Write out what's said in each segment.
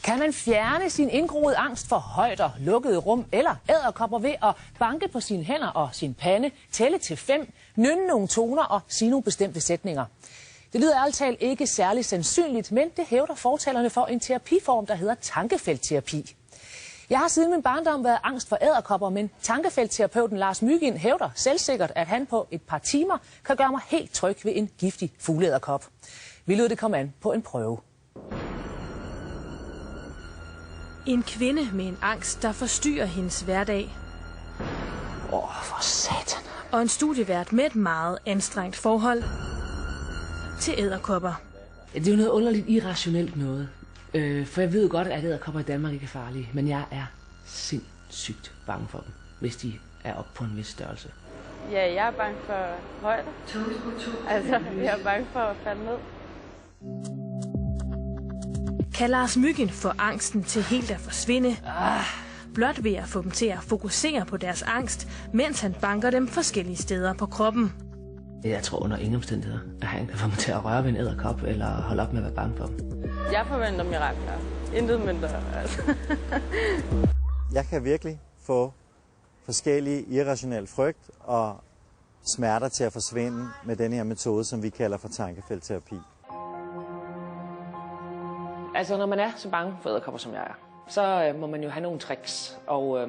Kan man fjerne sin indgroede angst for højder, lukkede rum eller edderkopper ved at banke på sine hænder og sin pande, tælle til 5, nynne nogle toner og sige nogle bestemte sætninger? Det lyder ærligt talt ikke særlig sandsynligt, men det hævder fortalerne for en terapiform, der hedder tankefeltterapi. Jeg har siden min barndom været angst for edderkopper, men tankefeltterapeuten Lars Mygind hævder selvsikkert, at han på et par timer kan gøre mig helt tryg ved en giftig fugleedderkop. Vi lod det komme an på en prøve. En kvinde med en angst, der forstyrrer hendes hverdag. For satan. Og en studievært med et meget anstrengt forhold til edderkopper. Det er jo noget underligt irrationelt noget. For jeg ved godt, at edderkopper i Danmark ikke er farlige, men jeg er sindssygt bange for dem, hvis de er oppe på en vis størrelse. Ja, jeg er bange for højder. Altså, jeg er bange for at falde ned. Kan Lars Mygind få angsten til helt at forsvinde? Blot ved at få dem til at fokusere på deres angst, mens han banker dem forskellige steder på kroppen. Jeg tror under ingen omstændigheder, at han kan få mig til at røre ved en edderkop eller holde op med at være bange for dem. Jeg forventer mirakler. Intet mindre, altså. Jeg kan virkelig få forskellige irrationelle frygt og smerter til at forsvinde med den her metode, som vi kalder for tankefeltterapi. Altså, når man er så bange for edderkopper, som jeg er, så må man jo have nogle tricks. Og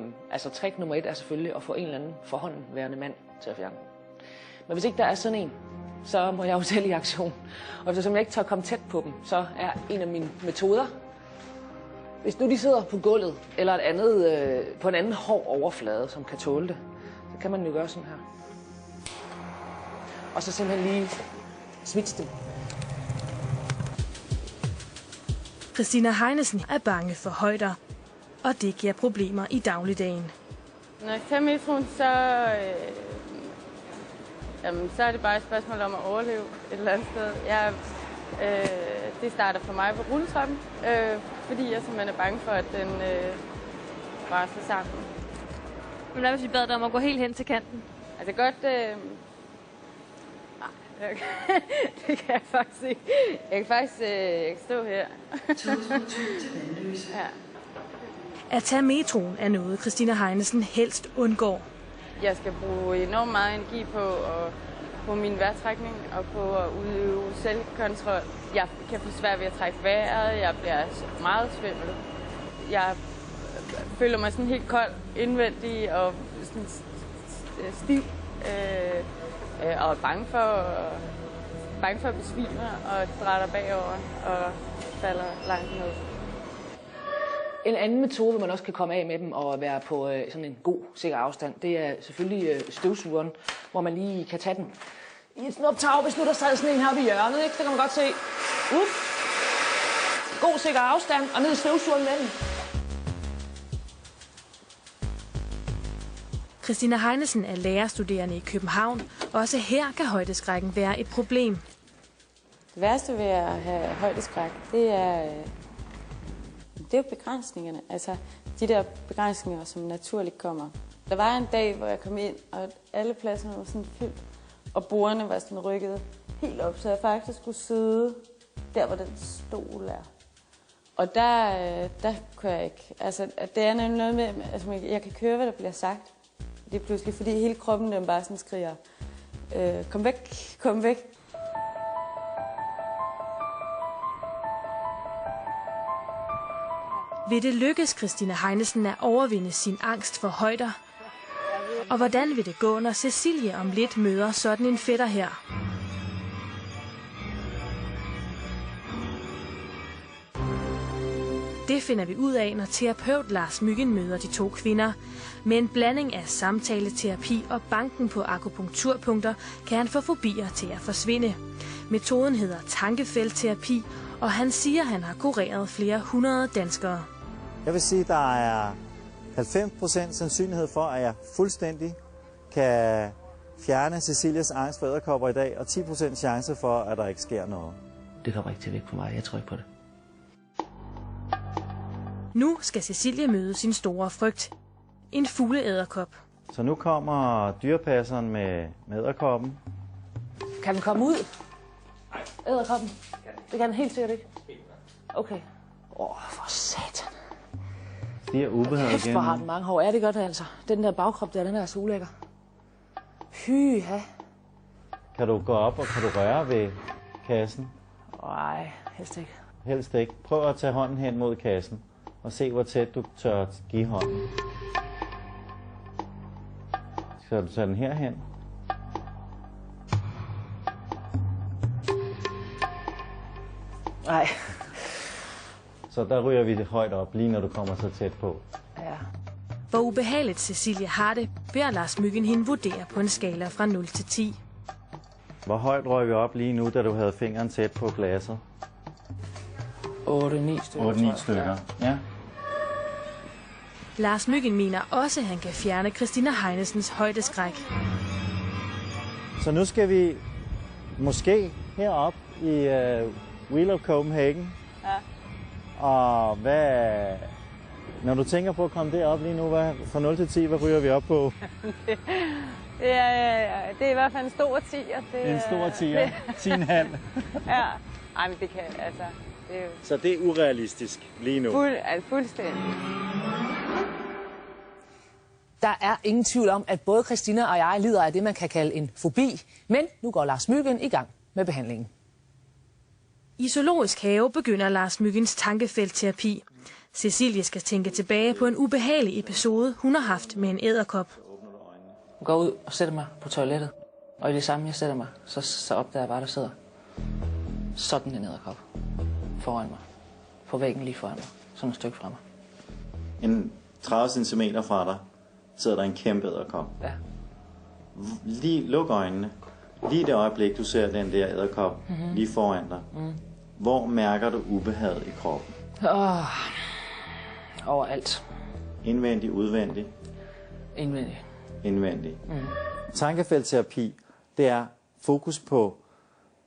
trick nummer 1 er selvfølgelig at få en eller anden forhåndenværende mand til at fjerne den. Men hvis ikke der er sådan en, så må jeg jo selv i aktion. Og eftersom jeg ikke tør komme tæt på dem, så er en af mine metoder, hvis nu de sidder på gulvet eller et andet, på en anden hård overflade, som kan tåle det, så kan man jo gøre sådan her. Og så simpelthen lige switche dem. Christina Heinesen er bange for højder, og det giver problemer i dagligdagen. Når jeg tager metroen, så er det bare et spørgsmål om at overleve et eller andet sted. Det starter for mig på rulletrappen, fordi jeg simpelthen er bange for, at den braser sammen. Men hvad hvis vi bad dig om at gå helt hen til kanten? Altså godt... det kan jeg faktisk ikke. Jeg kan stå her. Ja. At tage metroen er noget, Christina Heinesen helst undgår. Jeg skal bruge enormt meget energi på min vejrtrækning og på at udøve selvkontrol. Jeg kan få svært ved at trække vejret, jeg bliver meget svimmel. Jeg føler mig sådan helt kold indvendig og sådan stiv og er bange for at besvime og drætter bagover og falder langt ned. En anden metode, hvor man også kan komme af med dem og være på sådan en god, sikker afstand, det er selvfølgelig støvsugeren, hvor man lige kan tage den i et snuptag, hvis nu der sad sådan en her ved hjørnet, ikke? Så kan man godt se, god, sikker afstand, og ned i støvsugeren med den. Christina Heinesen er lærerstuderende i København. Også her kan højdeskrækken være et problem. Det værste ved at have højdeskræk, det er jo begrænsningerne. Altså de der begrænsninger, som naturligt kommer. Der var en dag, hvor jeg kom ind, og alle pladserne var sådan fyldt, og bordene var sådan rykket helt op, så jeg faktisk skulle sidde der, hvor den stol er. Og der kunne jeg ikke. Altså, det er nemlig noget med, altså jeg kan høre, hvad der bliver sagt. Det er pludselig, fordi hele kroppen den bare sådan skriger, kom væk, kom væk. Vil det lykkes Christina Heinesen at overvinde sin angst for højder? Og hvordan vil det gå, når Cecilie om lidt møder sådan en fætter her? Det finder vi ud af, når terapeut Lars Mygind møder de to kvinder. Med en blanding af samtaleterapi og banken på akupunkturpunkter kan han få fobier til at forsvinde. Metoden hedder tankefeltterapi, og han siger, at han har kureret flere hundrede danskere. Jeg vil sige, at der er 90% sandsynlighed for, at jeg fuldstændig kan fjerne Cecilias angst for edderkopper i dag, og 10% chance for, at der ikke sker noget. Det kommer ikke til væk på mig, jeg tror ikke på det. Nu skal Cecilie møde sin store frygt. En fugleedderkop. Så nu kommer dyrepasseren med edderkoppen. Kan den komme ud? Edderkoppen? Det kan den helt sikkert ikke. Okay. For satan. bliver ubehaget Kæft, igen. hvor har den mange hår. Ja, det gør det altså. Den der bagkrop der, den er så ulækker. Hyha. Kan du gå op, og kan du røre ved kassen? Nej, helst ikke. Helst ikke. Prøv at tage hånden hen mod kassen, og se, hvor tæt du tør give hånden. Så du tager den herhen. Nej. Så der ryger vi det højt op, lige når du kommer så tæt på. Ja. Hvor ubehageligt Cecilie har det, beder Lars Myggen hende vurdere på en skala fra 0 til 10. Hvor højt røg vi op lige nu, da du havde fingeren tæt på glasset? 8-9 stykker. 8-9 stykker, ja. Lars Myggen mener også, at han kan fjerne Christina Heinesens højdeskræk. Så nu skal vi måske herop i Wheel of Copenhagen. Ja. Og når du tænker på at komme derop lige nu, fra 0 til 10, hvad ryger vi op på? Det er i hvert fald en stor 10'er. En stor 10'er. 10,5. Ja. Ej, men det kan altså... Det er jo Så det er urealistisk lige nu. fuldstændig. Der er ingen tvivl om, at både Christina og jeg lider af det, man kan kalde en fobi. Men nu går Lars Myggen i gang med behandlingen. I Zoologisk Have begynder Lars Myggens tankefeltterapi. Cecilie skal tænke tilbage på en ubehagelig episode, hun har haft med en edderkop. Jeg går ud og sætter mig på toilettet. Og i det samme, jeg sætter mig, så opdager jeg bare, der sidder sådan en edderkop foran mig. På væggen lige foran mig. Sådan et stykke fra mig. En 30 cm fra dig sidder der en kæmpe edderkop. Ja. Lige luk øjnene. Lige det øjeblik, du ser den der edderkop lige foran dig. Hvor mærker du ubehaget i kroppen? Overalt. Indvendig, udvendig? Indvendig. Indvendig. Tankefeltterapi, det er fokus på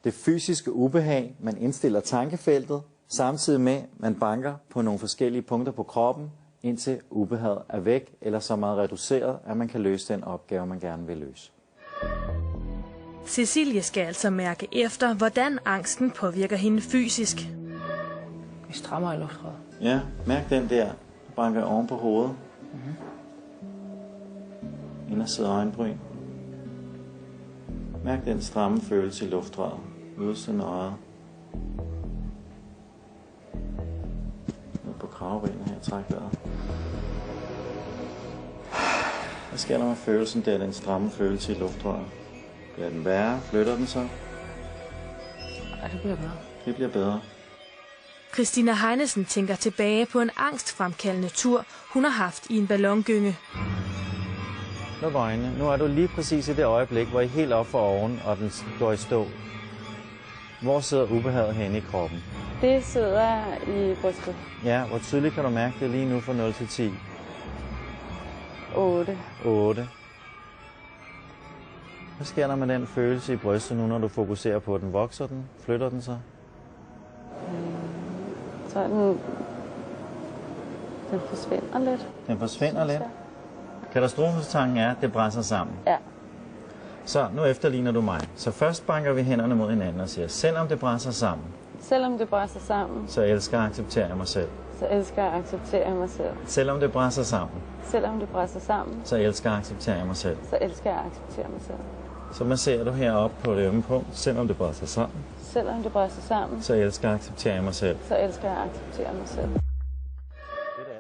det fysiske ubehag. Man indstiller tankefeltet, samtidig med, at man banker på nogle forskellige punkter på kroppen, indtil ubehaget er væk, eller så meget reduceret, at man kan løse den opgave, man gerne vil løse. Cecilie skal altså mærke efter, hvordan angsten påvirker hende fysisk. Vi strammer i luftrøret. Ja, mærk den der. Du banker oven på hovedet. Inderside øjenbryn. Mærk den stramme følelse i luftrøret. Ydersiden af øjet. Ned på kravbenet her. Træk vejret. Hvad sker der med følelsen der, den stramme følelse i luftrøret? Bliver den værre? Flytter den så? Ja, det bliver bedre. Det bliver bedre. Christina Heinesen tænker tilbage på en angstfremkaldende tur, hun har haft i en ballongynge. Luk øjnene. Nu er du lige præcis i det øjeblik, hvor I er helt op for oven, og den går i stå. Hvor sidder ubehaget henne i kroppen? Det sidder i brystet. Ja, hvor tydeligt kan du mærke det lige nu fra 0 til 10? 8. 8. Hvad sker der med den følelse i brystet nu, når du fokuserer på den? Vokser den? Flytter den sig? Så den forsvinder lidt. Den forsvinder lidt? Katastrofetanken er, at det brænder sammen. Ja. Så nu efterligner du mig. Så først banker vi hænderne mod hinanden og siger, selvom det brænder sammen, Selvom det brænder sammen, så elsker og accepterer jeg mig selv. så elsker jeg og accepterer mig selv. Selvom det brænder sammen, Selvom det brænder sammen, så elsker og accepterer jeg mig selv. så elsker jeg og accepterer mig selv. Så masserer du heroppe på det ømme punkt, selvom det brænder sammen, Selvom det brænder sammen, så elsker og accepterer jeg mig selv. så elsker jeg og accepterer mig selv.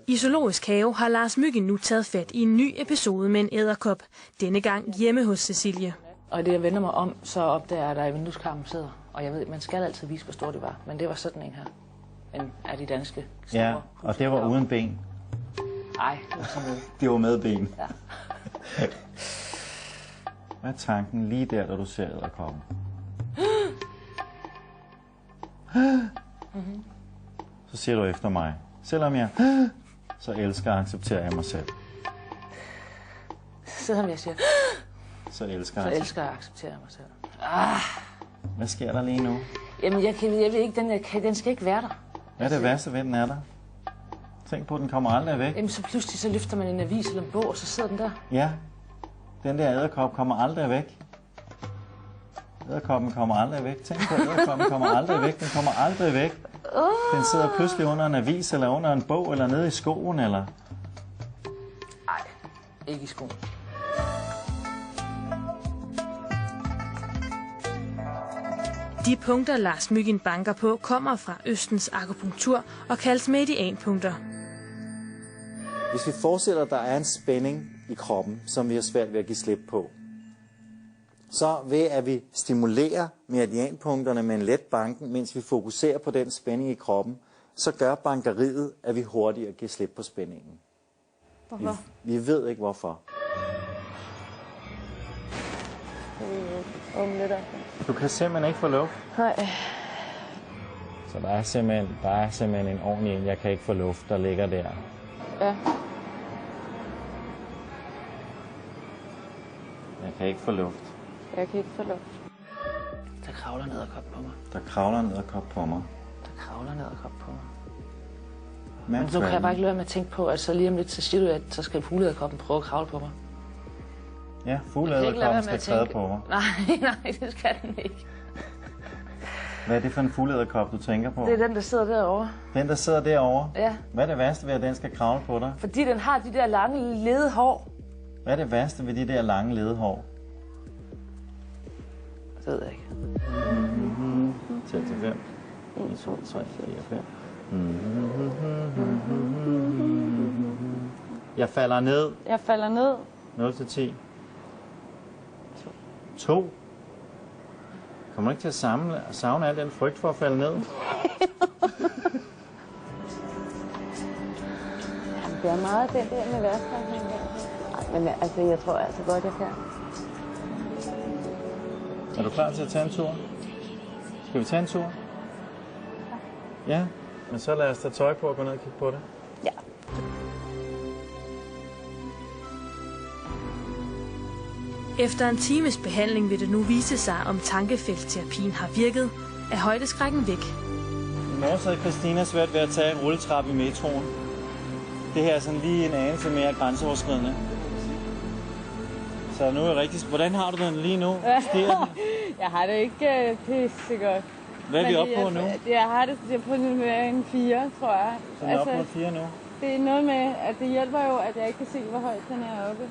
I Zoologisk Have har Lars Myggen nu taget fat i en ny episode med en edderkop. Denne gang hjemme hos Cecilie. Og det jeg vender mig om, så opdager jeg, at der i vindueskarmen sidder. Og jeg ved, man skal altid vise, hvor stor det var. Men det var sådan en her. En af de danske store. Ja, og det var uden ben. Nej, det var sådan noget. Det var med ben. Ja. Hvad er tanken lige der, da du ser edderkoppen? Så siger du efter mig. Selvom jeg så elsker og accepterer jeg mig selv. Selvom jeg siger, Så elsker så jeg. elsker jeg og accepterer mig selv. Hvad sker der lige nu? Jamen, jeg ved ikke, den skal ikke være der. Hvad er det værste ved den er der? Tænk på, at den kommer aldrig væk. Jamen, så pludselig så løfter man en avis eller en bog, og så sidder den der. Ja, den der edderkop kommer aldrig væk. Edderkoppen kommer aldrig væk. Tænk på, at edderkoppen kommer aldrig væk. Den kommer aldrig væk. Den sidder pludselig under en avis, eller under en bog, eller nede i skoen, eller ikke i skoen. De punkter, Lars Myggen banker på, kommer fra Østens akupunktur og kaldes medianpunkter. Hvis vi forestiller, at der er en spænding i kroppen, som vi har svært ved at give slip på, så ved at vi stimulerer meridianpunkterne med en let banken, mens vi fokuserer på den spænding i kroppen, så gør bankeriet, at vi hurtigere giver slip på spændingen. Hvorfor? Vi ved ikke hvorfor. Du kan simpelthen ikke få luft. Nej. Så der er simpelthen en ordentlig en, jeg kan ikke få luft, der ligger der. Ja. Jeg kan ikke få luft. Jeg kan ikke få luft. Der kravler ned og kop på mig. Der kravler ned og kop på mig. Der kravler ned og kop på mig. Men så kan jeg bare ikke lade være med at tænke på, at så lige om lidt, så siger du, at så skal fugleæderkoppen prøve at kravle på mig. Ja, fugleæderkoppen skal træde på mig. Nej, det skal den ikke. Hvad er det for en fugleæderkop, du tænker på? Det er den, der sidder derovre. Den, der sidder derovre? Ja. Hvad er det værste ved, at den skal kravle på dig? Fordi den har de der lange lede hår. Hvad er det værste ved de der lange ledehår? Det ved jeg ikke. Tæl til 5. 1, 2, 3, 4, 5. Jeg falder ned. Jeg falder ned. 0 til 10. 2. Kommer du ikke til at savne al den frygt for at falde ned? Det er meget den der med værtskabning. Men altså, jeg tror altså godt, jeg kan. Er du klar til at tage en tur? Skal vi tage en tur? Ja. Men så lad os tage tøj på og gå ned og kigge på det. Ja. Efter en times behandling vil det nu vise sig, om tankefeltterapien har virket. Er højdeskrækken væk? I morges havde Christina svært ved at tage en rulletrappe i metroen. Det her er sådan lige en anelse mere grænseoverskridende. Så nu er det rigtigt. Hvordan har du den lige nu? Jeg har det ikke pissegodt. Hvad er vi oppe på nu? Jeg har det på en 4, tror jeg. Så er vi oppe på en 4 nu? Det er noget med, at det hjælper jo, at jeg ikke kan se, hvor højt den er oppe.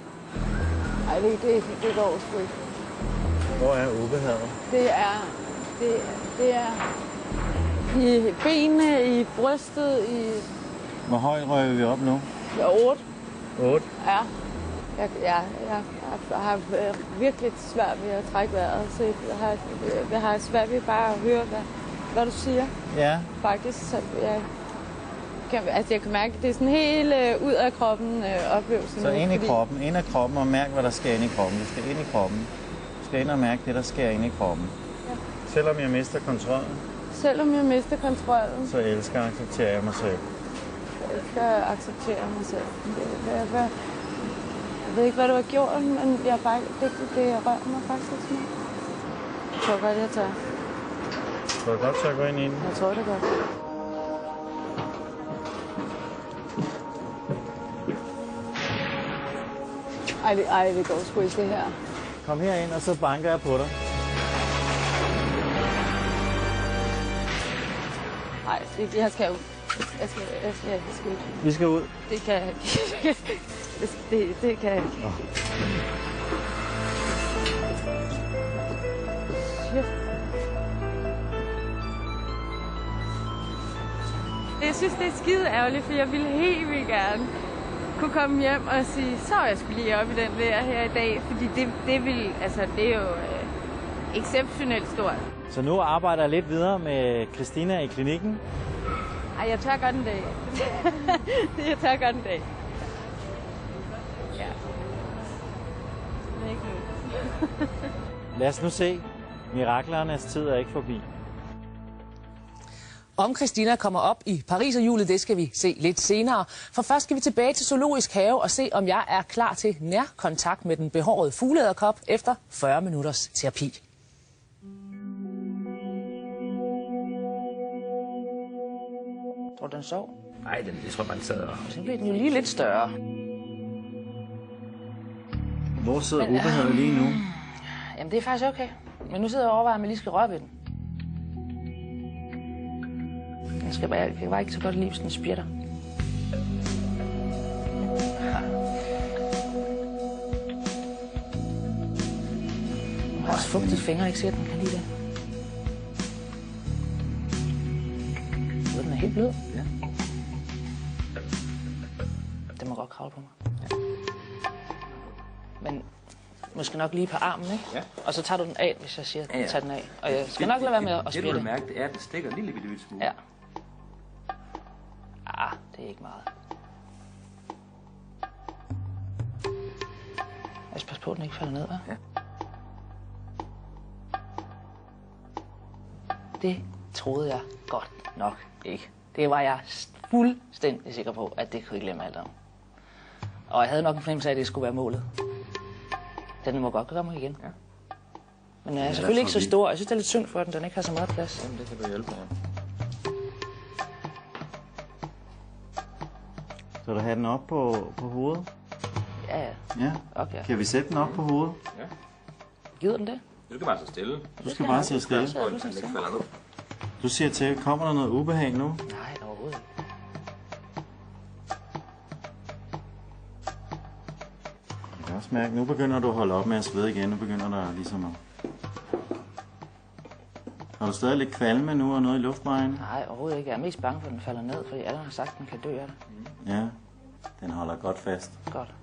Ej, det går sgu ikke. Hvor er ubehaget? Det er i benene, i brystet, i... Hvor højt rører vi op nu? 8. 8? Ja. Jeg har virkelig svært ved at trække vejret, så jeg har svært ved bare at høre, hvad du siger. Ja. Faktisk, så jeg kan mærke, at det er sådan helt ud af kroppen oplevelse. Så ind i kroppen og mærk, hvad der sker inde i kroppen. Du skal ind i kroppen. Du skal ind og mærke det, der sker inde i kroppen. Ja. Selvom jeg mister kontrollen. Selvom jeg mister kontrollen. Så elsker og accepterer jeg mig selv. Jeg elsker at acceptere mig selv. Jeg ved ikke, hvad du har gjort, men det rører mig faktisk lidt små. Jeg tror godt, jeg tager. Tror du godt, så gå ind i den? Jeg tror det godt. Ej, det går sgu ikke det her. Kom herind, og så banker jeg på dig. Nej, jeg skal ud. Jeg skal ud. Vi skal ud. Det kan jeg ikke. Det kan jeg ikke. Shit. Jeg synes, det er skide ærgerligt, for jeg ville helt vildt gerne kunne komme hjem og sige, så jeg skulle lige op i den der her i dag, fordi det er jo exceptionelt stort. Så nu arbejder jeg lidt videre med Christina i klinikken. Ej, jeg tør godt en dag. Jeg tør godt en dag. Ja. Det er ikke nu. Lad os nu se. Miraklernes tid er ikke forbi. Om Christina kommer op i Paris og julet, det skal vi se lidt senere. For først skal vi tilbage til Zoologisk Have og se, om jeg er klar til nærkontakt med den behårede fugleæderkop efter 40 minutters terapi. Tror du, den sov? Nej, jeg tror bare, den sad og... Så bliver den jo lige lidt større. Hvor sidder ubehaget lige nu? Jamen, det er faktisk okay. Men nu sidder jeg og overvejer, om jeg lige skal røre ved den. Jeg kan bare ikke så godt lide, hvis den spjætter. også fugtigt fingre, ikke? Ser den kan lide det. Den er helt blød. Ja. Den må godt kravle på mig. Ja. Men måske nok lige på armen, ikke? Ja. Og så tager du den af, hvis jeg siger, Ja, ja. tag den af. Og jeg skal nok lade være med at spjætte. Det du vil mærke, det er, at den stikker en lille bitte smule. Ja. Det er ikke meget. Jeg skal passe på, at den ikke falder ned, hva'? Ja. Det troede jeg godt nok ikke. Det var jeg fuldstændig sikker på, at det kunne jeg glemme alt om. Og jeg havde nok en fornemmelse af, at det skulle være målet. Den må godt komme igen. Ja. Men jeg er selvfølgelig ikke så stor. Jeg synes, det er lidt synd for den. Den ikke har så meget plads. Jamen, det kan du hjælpe med. Så du have den op på hovedet? Ja, ja. Ja. Okay. Kan vi sætte den op på hovedet? Ja. Gider den det? Du skal bare så stille. Du skal bare sidde stille. Så den ikke falder ned. Du siger til, kommer der noget ubehag nu? Nej, overhovedet ikke. Jeg kan også mærke, nu begynder du at holde op med at svede igen. Nu begynder der ligesom at... Har du stadig lidt kvalme nu og noget i luftvejen? Nej, overhovedet ikke. Jeg er mest bange for, at den falder ned, fordi alle har sagt, at den kan dø af det. Ja, den holder godt fast. Godt.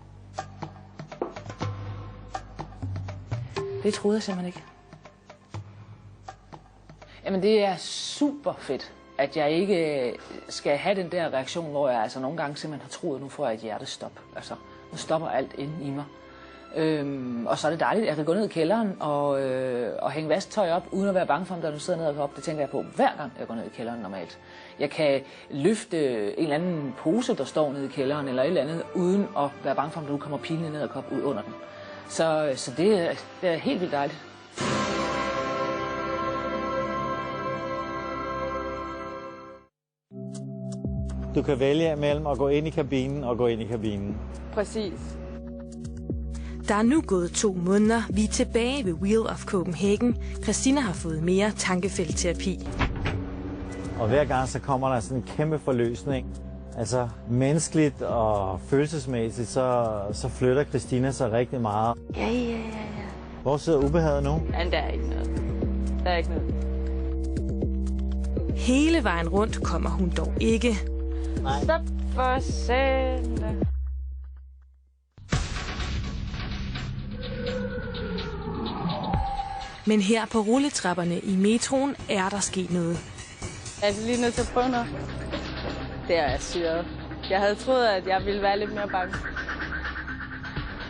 Det troede jeg simpelthen ikke. Jamen, det er super fedt, at jeg ikke skal have den der reaktion, hvor jeg altså nogle gange simpelthen har troet, nu får jeg et hjertestop. Altså, nu stopper alt inde i mig. Og så er det dejligt, at jeg kan gå ned i kælderen og hænge vasktøj op, uden at være bange for, om der nu sidder ned og op. Det tænker jeg på hver gang, jeg går ned i kælderen normalt. Jeg kan løfte en eller anden pose, der står nede i kælderen, eller et eller andet, uden at være bange for, om der nu kommer pilende ned og kop ud under den. Så det er helt vildt dejligt. Du kan vælge mellem at gå ind i kabinen og gå ind i kabinen. Præcis. Der er nu gået 2 måneder. Vi er tilbage ved Wheel of Copenhagen. Christina har fået mere tankefeltterapi. Og hver gang så kommer der sådan en kæmpe forløsning. Altså menneskeligt og følelsesmæssigt, så flytter Christina sig rigtig meget. Ja. Hvor sidder ubehaget nu? Men der er ikke noget. Der er ikke noget. Hele vejen rundt kommer hun dog ikke. Stop for sende. Men her på rulletrapperne i metroen er der sket noget. Jeg er lige nødt til at prøve noget. Det er syret. Jeg havde troet, at jeg ville være lidt mere bange.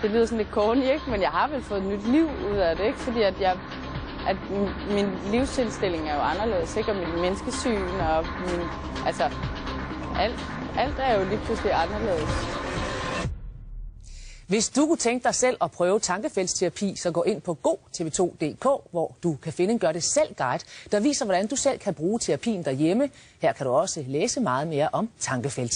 Det lyder sådan lidt corny, ikke? Men jeg har vel fået et nyt liv ud af det, ikke? Fordi at min livsindstilling er jo anderledes, ikke? Og mit menneskesyn og altså, alt er jo lige pludselig anderledes. Hvis du kunne tænke dig selv at prøve tankefeltterapi, så gå ind på godtv2.dk, hvor du kan finde en gør det selv guide, der viser, hvordan du selv kan bruge terapien derhjemme. Her kan du også læse meget mere om tankefelts.